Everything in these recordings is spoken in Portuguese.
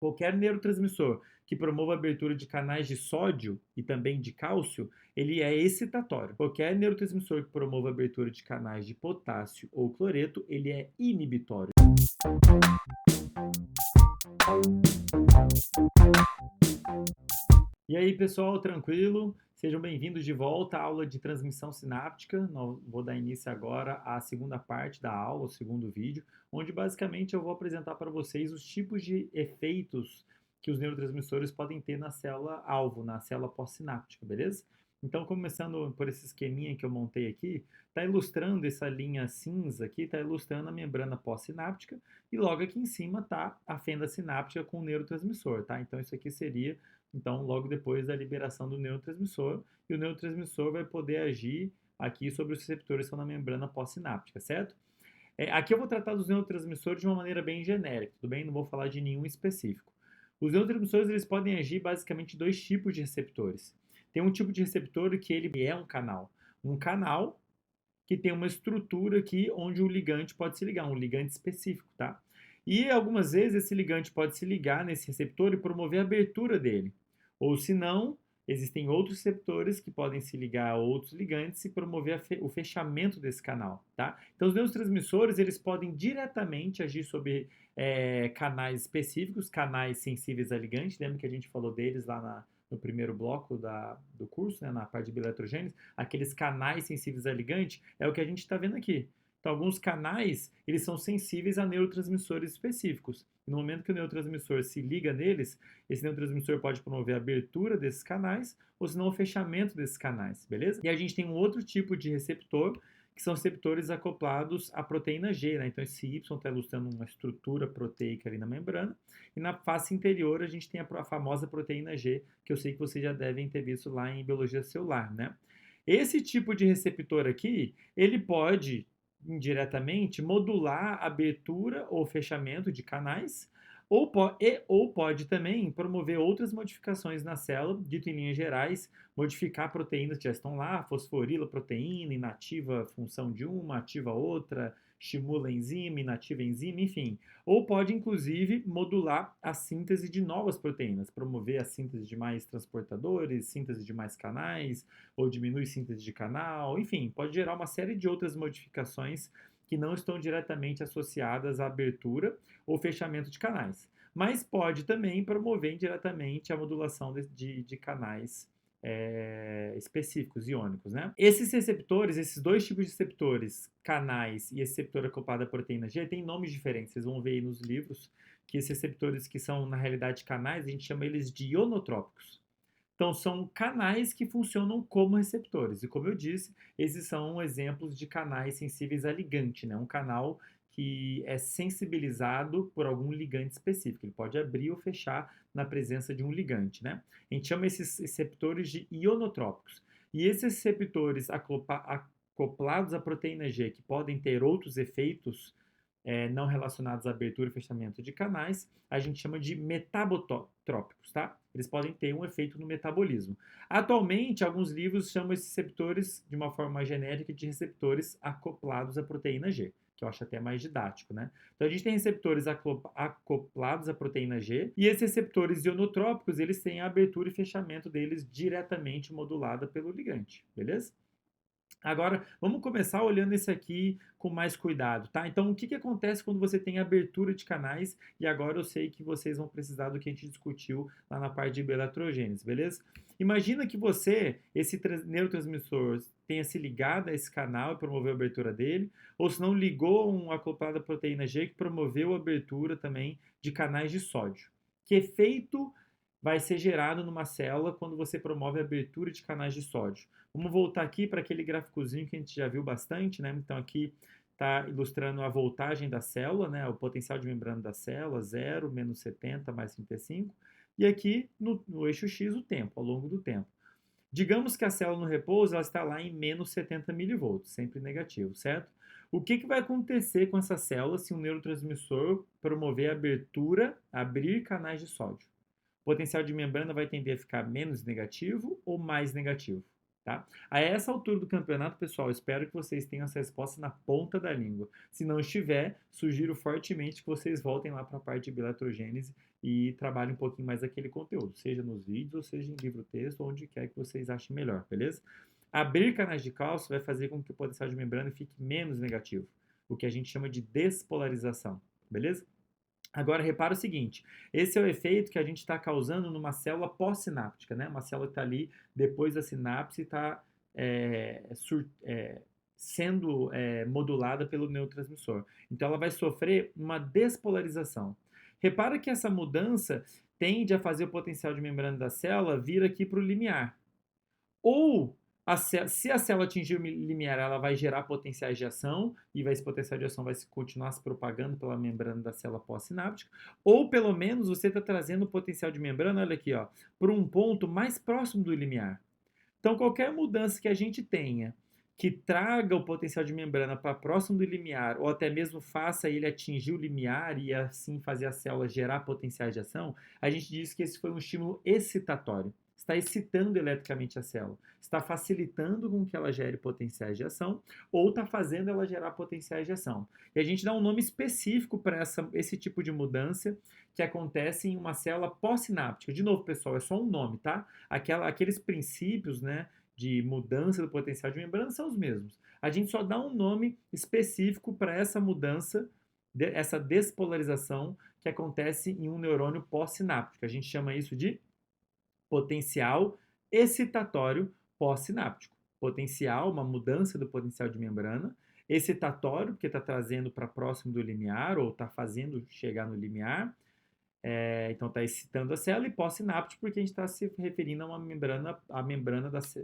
Qualquer neurotransmissor que promova a abertura de canais de sódio e também de cálcio, ele é excitatório. Qualquer neurotransmissor que promova a abertura de canais de potássio ou cloreto, ele é inibitório. E aí, pessoal, tranquilo? Sejam bem-vindos de volta à aula de transmissão sináptica. Vou dar início agora à segunda parte da aula, o segundo vídeo, onde basicamente eu vou apresentar para vocês os tipos de efeitos que os neurotransmissores podem ter na célula-alvo, na célula pós-sináptica, beleza? Então, começando por esse esqueminha que eu montei aqui, está ilustrando essa linha cinza aqui, está ilustrando a membrana pós-sináptica, e logo aqui em cima está a fenda sináptica com o neurotransmissor, tá? Então, isso aqui seria logo depois da liberação do neurotransmissor, e o neurotransmissor vai poder agir aqui sobre os receptores que estão na membrana pós-sináptica, certo? Aqui eu vou tratar dos neurotransmissores de uma maneira bem genérica, tudo bem? Não vou falar de nenhum específico. Os neurotransmissores eles podem agir basicamente dois tipos de receptores. Tem um tipo de receptor que ele é um canal que tem uma estrutura aqui onde o ligante pode se ligar, um ligante específico, tá? E algumas vezes esse ligante pode se ligar nesse receptor e promover a abertura dele. Ou se não, existem outros receptores que podem se ligar a outros ligantes e promover o fechamento desse canal, tá? Então os neurotransmissores eles podem diretamente agir sobre canais específicos, canais sensíveis a ligante. Lembra que a gente falou deles lá no primeiro bloco do curso, né, na parte de bioeletrogênese, aqueles canais sensíveis a ligante, é o que a gente está vendo aqui. Então, alguns canais, eles são sensíveis a neurotransmissores específicos. E no momento que o neurotransmissor se liga neles, esse neurotransmissor pode promover a abertura desses canais, ou se não o fechamento desses canais, beleza? E a gente tem um outro tipo de receptor, que são receptores acoplados à proteína G, né? Então esse Y está ilustrando uma estrutura proteica ali na membrana, e na face interior a gente tem a famosa proteína G, que eu sei que vocês já devem ter visto lá em biologia celular, né? Esse tipo de receptor aqui, ele pode indiretamente modular a abertura ou fechamento de canais, ou pode também promover outras modificações na célula, dito em linhas gerais, modificar proteínas que já estão lá, fosforila proteína, inativa a função de uma, ativa outra, estimula a enzima, inativa a enzima, enfim. Ou pode, inclusive, modular a síntese de novas proteínas, promover a síntese de mais transportadores, síntese de mais canais, ou diminui síntese de canal, enfim, pode gerar uma série de outras modificações que não estão diretamente associadas à abertura ou fechamento de canais. Mas pode também promover indiretamente a modulação de canais específicos, iônicos, né? Esses receptores, esses dois tipos de receptores, canais e esse receptor acoplado à proteína G, têm nomes diferentes. Vocês vão ver aí nos livros que esses receptores que são, na realidade, canais, a gente chama eles de ionotrópicos. Então, são canais que funcionam como receptores. E como eu disse, esses são exemplos de canais sensíveis a ligante, né? Um canal que é sensibilizado por algum ligante específico. Ele pode abrir ou fechar na presença de um ligante, né? A gente chama esses receptores de ionotrópicos. E esses receptores acoplados à proteína G, que podem ter outros efeitos não relacionados à abertura e fechamento de canais, a gente chama de metabotrópicos, tá? Eles podem ter um efeito no metabolismo. Atualmente, alguns livros chamam esses receptores, de uma forma mais genérica, de receptores acoplados à proteína G, que eu acho até mais didático, né? Então, a gente tem receptores acoplados à proteína G, e esses receptores ionotrópicos, eles têm a abertura e fechamento deles diretamente modulada pelo ligante, beleza? Agora, vamos começar olhando esse aqui com mais cuidado, tá? Então, o que acontece quando você tem abertura de canais? E agora eu sei que vocês vão precisar do que a gente discutiu lá na parte de bioeletrogênese, beleza? Imagina que você, esse neurotransmissor, tenha se ligado a esse canal e promoveu a abertura dele, ou se não ligou um acoplado à proteína G que promoveu a abertura também de canais de sódio. Que efeito vai ser gerado numa célula quando você promove a abertura de canais de sódio? Vamos voltar aqui para aquele gráficozinho que a gente já viu bastante, né? Então aqui está ilustrando a voltagem da célula, né? O potencial de membrana da célula, 0, menos 70, mais 35. E aqui no eixo X o tempo, ao longo do tempo. Digamos que a célula no repouso ela está lá em menos 70 milivolts, sempre negativo, certo? O que vai acontecer com essa célula se um neurotransmissor promover a abertura, abrir canais de sódio? O potencial de membrana vai tender a ficar menos negativo ou mais negativo? Tá? A essa altura do campeonato, pessoal, espero que vocês tenham essa resposta na ponta da língua. Se não estiver, sugiro fortemente que vocês voltem lá para a parte de bioeletrogênese e trabalhem um pouquinho mais aquele conteúdo, seja nos vídeos ou seja em livro-texto, onde quer que vocês achem melhor, beleza? Abrir canais de cálcio vai fazer com que o potencial de membrana fique menos negativo, o que a gente chama de despolarização, beleza? Agora, repara o seguinte, esse é o efeito que a gente está causando numa célula pós-sináptica, né? Uma célula que está ali depois da sinapse e está sendo modulada pelo neurotransmissor. Então, ela vai sofrer uma despolarização. Repara que essa mudança tende a fazer o potencial de membrana da célula vir aqui para o limiar. Ou, se a célula atingir o limiar, ela vai gerar potenciais de ação, e esse potencial de ação vai continuar se propagando pela membrana da célula pós-sináptica, ou pelo menos você está trazendo o potencial de membrana, olha aqui, ó, para um ponto mais próximo do limiar. Então, qualquer mudança que a gente tenha que traga o potencial de membrana para próximo do limiar, ou até mesmo faça ele atingir o limiar e assim fazer a célula gerar potenciais de ação, a gente diz que esse foi um estímulo excitatório. Está excitando eletricamente a célula, está facilitando com que ela gere potenciais de ação ou está fazendo ela gerar potenciais de ação. E a gente dá um nome específico para esse tipo de mudança que acontece em uma célula pós-sináptica. De novo, pessoal, é só um nome, tá? Aqueles princípios, né, de mudança do potencial de membrana são os mesmos. A gente só dá um nome específico para essa mudança, essa despolarização que acontece em um neurônio pós-sináptico. A gente chama isso de potencial excitatório pós-sináptico. Potencial, uma mudança do potencial de membrana. Excitatório, porque está trazendo para próximo do limiar, ou está fazendo chegar no limiar. Então está excitando a célula, e pós-sináptico, porque a gente está se referindo a uma membrana,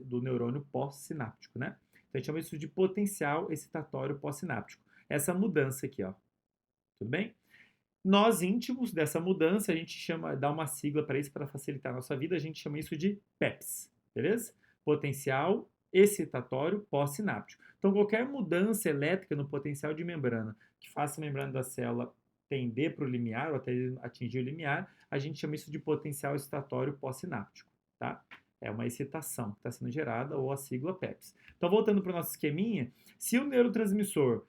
do neurônio pós-sináptico, né? Então a gente chama isso de potencial excitatório pós-sináptico. Essa mudança aqui, ó. Tudo bem? Nós íntimos dessa mudança, a gente dá uma sigla para isso para facilitar a nossa vida, a gente chama isso de PEPS, beleza? Potencial excitatório pós-sináptico. Então, qualquer mudança elétrica no potencial de membrana que faça a membrana da célula tender para o limiar ou até atingir o limiar, a gente chama isso de potencial excitatório pós-sináptico, tá? É uma excitação que está sendo gerada, ou a sigla PEPS. Então, voltando para o nosso esqueminha, se o neurotransmissor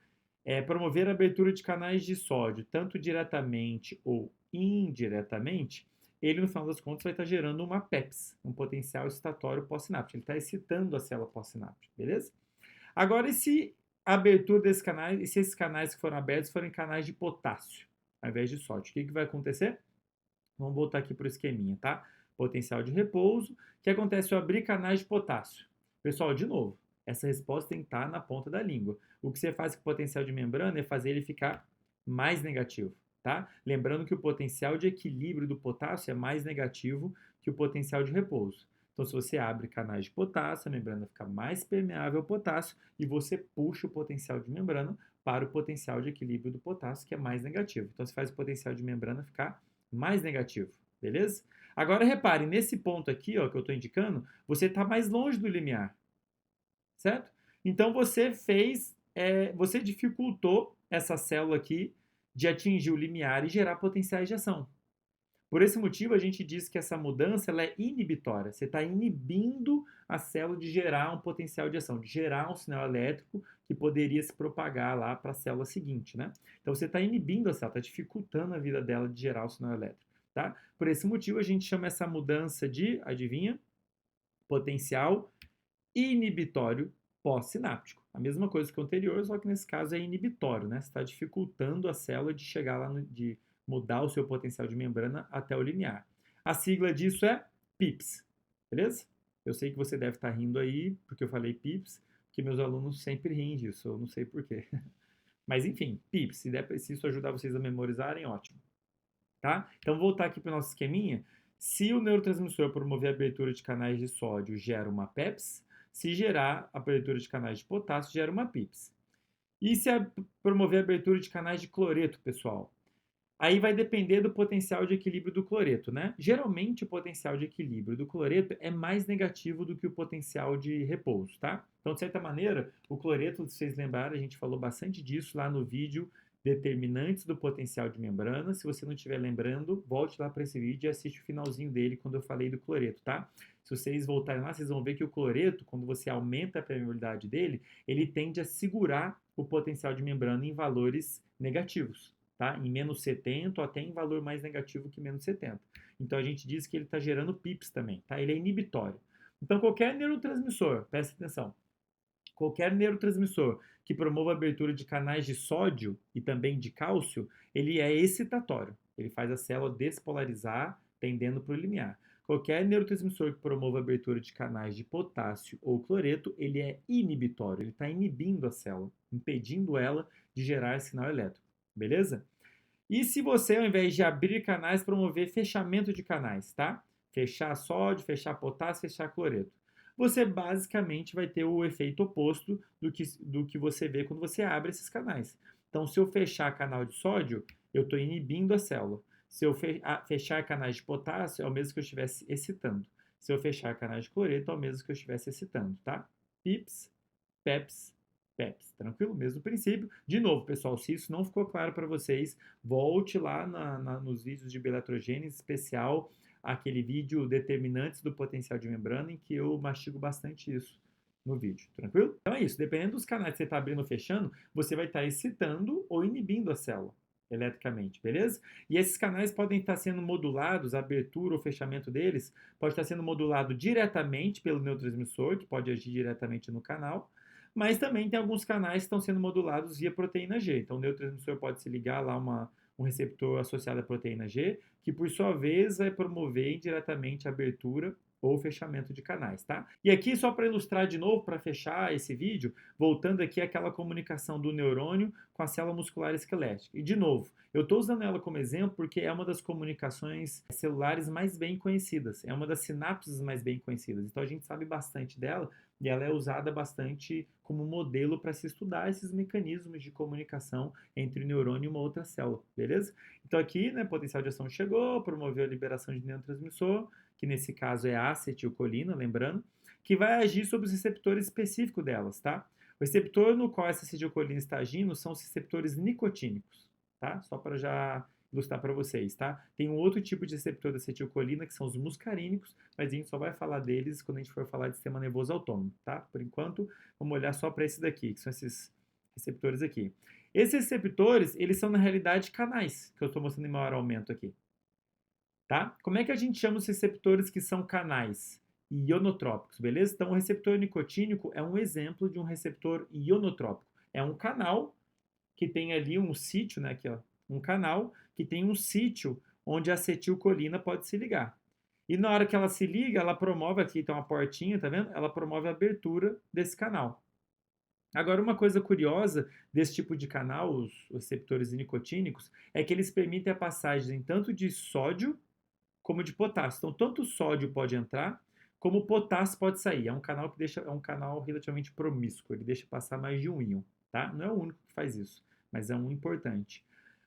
promover a abertura de canais de sódio, tanto diretamente ou indiretamente, ele, no final das contas, vai estar gerando uma PEPS, um potencial excitatório pós-sináptico. Ele está excitando a célula pós-sináptica, beleza? Agora, e se a abertura desses canais, e se esses canais que foram abertos forem canais de potássio, ao invés de sódio, o que vai acontecer? Vamos voltar aqui para o esqueminha, tá? Potencial de repouso. O que acontece se eu abrir canais de potássio? Pessoal, de novo, essa resposta tem que estar na ponta da língua. O que você faz com o potencial de membrana é fazer ele ficar mais negativo, tá? Lembrando que o potencial de equilíbrio do potássio é mais negativo que o potencial de repouso. Então, se você abre canais de potássio, a membrana fica mais permeável ao potássio e você puxa o potencial de membrana para o potencial de equilíbrio do potássio, que é mais negativo. Então, você faz o potencial de membrana ficar mais negativo, beleza? Agora, repare, nesse ponto aqui, ó, que eu estou indicando, você está mais longe do limiar, certo? Então, você dificultou essa célula aqui de atingir o limiar e gerar potenciais de ação. Por esse motivo, a gente diz que essa mudança ela é inibitória. Você está inibindo a célula de gerar um potencial de ação, de gerar um sinal elétrico que poderia se propagar lá para a célula seguinte, né? Então, você está inibindo a célula, está dificultando a vida dela de gerar o sinal elétrico, tá? Por esse motivo, a gente chama essa mudança de, adivinha? Potencial inibitório pós-sináptico. A mesma coisa que o anterior, só que nesse caso é inibitório, né? Você está dificultando a célula de chegar lá, de mudar o seu potencial de membrana até o limiar. A sigla disso é PIPS, beleza? Eu sei que você deve estar rindo aí, porque eu falei PIPS, porque meus alunos sempre riem disso, eu não sei porquê. Mas enfim, PIPS, se isso ajudar vocês a memorizarem, ótimo. Tá? Então, voltar aqui para o nosso esqueminha. Se o neurotransmissor promover a abertura de canais de sódio, gera uma PEPS. Se gerar a abertura de canais de potássio, gera uma PIPS. E se promover a abertura de canais de cloreto, pessoal? Aí vai depender do potencial de equilíbrio do cloreto, né? Geralmente o potencial de equilíbrio do cloreto é mais negativo do que o potencial de repouso, tá? Então, de certa maneira, o cloreto, se vocês lembrarem, a gente falou bastante disso lá no vídeo determinantes do potencial de membrana. Se você não estiver lembrando, volte lá para esse vídeo e assiste o finalzinho dele quando eu falei do cloreto, tá? Se vocês voltarem lá, vocês vão ver que o cloreto, quando você aumenta a permeabilidade dele, ele tende a segurar o potencial de membrana em valores negativos, tá? Em menos 70 ou até em valor mais negativo que menos 70. Então a gente diz que ele está gerando PIPs também, tá? Ele é inibitório. Então qualquer neurotransmissor, presta atenção, qualquer neurotransmissor que promova a abertura de canais de sódio e também de cálcio, ele é excitatório. Ele faz a célula despolarizar, tendendo para o limiar. Qualquer neurotransmissor que promova a abertura de canais de potássio ou cloreto, ele é inibitório. Ele está inibindo a célula, impedindo ela de gerar sinal elétrico. Beleza? E se você, ao invés de abrir canais, promover fechamento de canais, tá? Fechar sódio, fechar potássio, fechar cloreto. Você basicamente vai ter o efeito oposto do que você vê quando você abre esses canais. Então, se eu fechar canal de sódio, eu estou inibindo a célula. Se eu fechar canais de potássio, é o mesmo que eu estivesse excitando. Se eu fechar canais de cloreto, é o mesmo que eu estivesse excitando, tá? PIPs, PEPs, PEPs. Tranquilo? Mesmo princípio. De novo, pessoal, se isso não ficou claro para vocês, volte lá nos vídeos de bioeletrogênese especial, aquele vídeo determinantes do potencial de membrana, em que eu mastigo bastante isso no vídeo. Tranquilo? Então é isso. Dependendo dos canais que você está abrindo ou fechando, você vai estar excitando ou inibindo a célula eletricamente, beleza? E esses canais podem estar sendo modulados, a abertura ou fechamento deles pode estar sendo modulado diretamente pelo neurotransmissor, que pode agir diretamente no canal, mas também tem alguns canais que estão sendo modulados via proteína G. Então, o neurotransmissor pode se ligar lá um receptor associado à proteína G, que por sua vez vai promover indiretamente a abertura ou fechamento de canais, tá? E aqui, só para ilustrar de novo, para fechar esse vídeo, voltando aqui àquela comunicação do neurônio com a célula muscular esquelética. E de novo, eu estou usando ela como exemplo porque é uma das comunicações celulares mais bem conhecidas, é uma das sinapses mais bem conhecidas. Então a gente sabe bastante dela e ela é usada bastante como modelo para se estudar esses mecanismos de comunicação entre o neurônio e uma outra célula, beleza? Então aqui, né, potencial de ação chegou, promoveu a liberação de neurotransmissor, que nesse caso é a acetilcolina, lembrando, que vai agir sobre os receptores específicos delas, tá? O receptor no qual essa acetilcolina está agindo são os receptores nicotínicos, tá? Só para já ilustrar para vocês, tá? Tem um outro tipo de receptor da acetilcolina, que são os muscarínicos, mas a gente só vai falar deles quando a gente for falar de sistema nervoso autônomo, tá? Por enquanto, vamos olhar só para esse daqui, que são esses receptores aqui. Esses receptores, eles são na realidade canais, que eu estou mostrando em maior aumento aqui, tá? Como é que a gente chama os receptores que são canais? Ionotrópicos, beleza? Então, o receptor nicotínico é um exemplo de um receptor ionotrópico. É um canal que tem ali um sítio, né? Aqui, ó, um canal que tem um sítio onde a acetilcolina pode se ligar. E na hora que ela se liga, ela promove, aqui tem uma portinha, tá vendo? Ela promove a abertura desse canal. Agora, uma coisa curiosa desse tipo de canal, os receptores nicotínicos, é que eles permitem a passagem tanto de sódio como de potássio. Então, tanto o sódio pode entrar, como o potássio pode sair. É um canal que deixa, é um canal relativamente promíscuo, ele deixa passar mais de um íon, tá? Não é o único que faz isso, mas é um importante.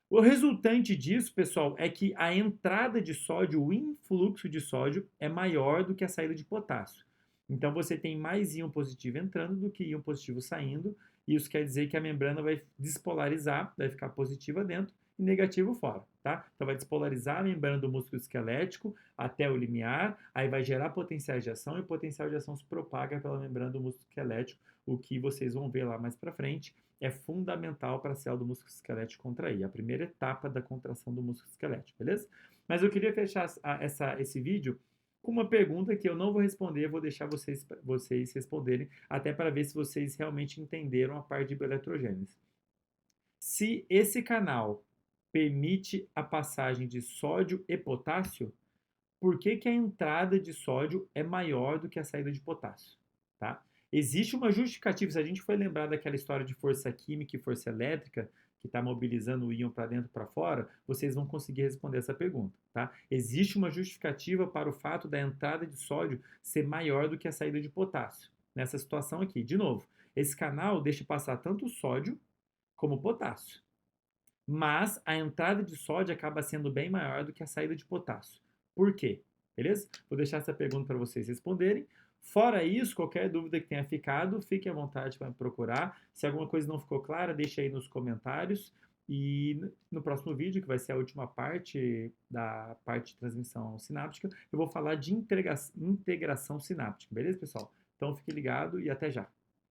O resultante disso, pessoal, é que a entrada de sódio, o influxo de sódio, é maior do que a saída de potássio. Então você tem mais íon positivo entrando do que íon positivo saindo, e isso quer dizer que a membrana vai despolarizar, vai ficar positiva dentro e negativo fora, tá? Então vai despolarizar a membrana do músculo esquelético até o limiar, aí vai gerar potenciais de ação e o potencial de ação se propaga pela membrana do músculo esquelético, o que vocês vão ver lá mais para frente é fundamental para a célula do músculo esquelético contrair, a primeira etapa da contração do músculo esquelético, beleza? Mas eu queria fechar esse vídeo com uma pergunta que eu não vou responder, eu vou deixar vocês responderem, até para ver se vocês realmente entenderam a parte de bioeletrogênese. Se esse canal permite a passagem de sódio e potássio, por que que a entrada de sódio é maior do que a saída de potássio, tá? Existe uma justificativa, se a gente for lembrar daquela história de força química e força elétrica, que está mobilizando o íon para dentro e para fora, vocês vão conseguir responder essa pergunta, tá? Existe uma justificativa para o fato da entrada de sódio ser maior do que a saída de potássio. Nessa situação aqui, de novo, esse canal deixa passar tanto o sódio como o potássio. Mas a entrada de sódio acaba sendo bem maior do que a saída de potássio. Por quê? Beleza? Vou deixar essa pergunta para vocês responderem. Fora isso, qualquer dúvida que tenha ficado, fique à vontade para me procurar. Se alguma coisa não ficou clara, deixe aí nos comentários. E no próximo vídeo, que vai ser a última parte da parte de transmissão sináptica, eu vou falar de integração sináptica, beleza, pessoal? Então fique ligado e até já.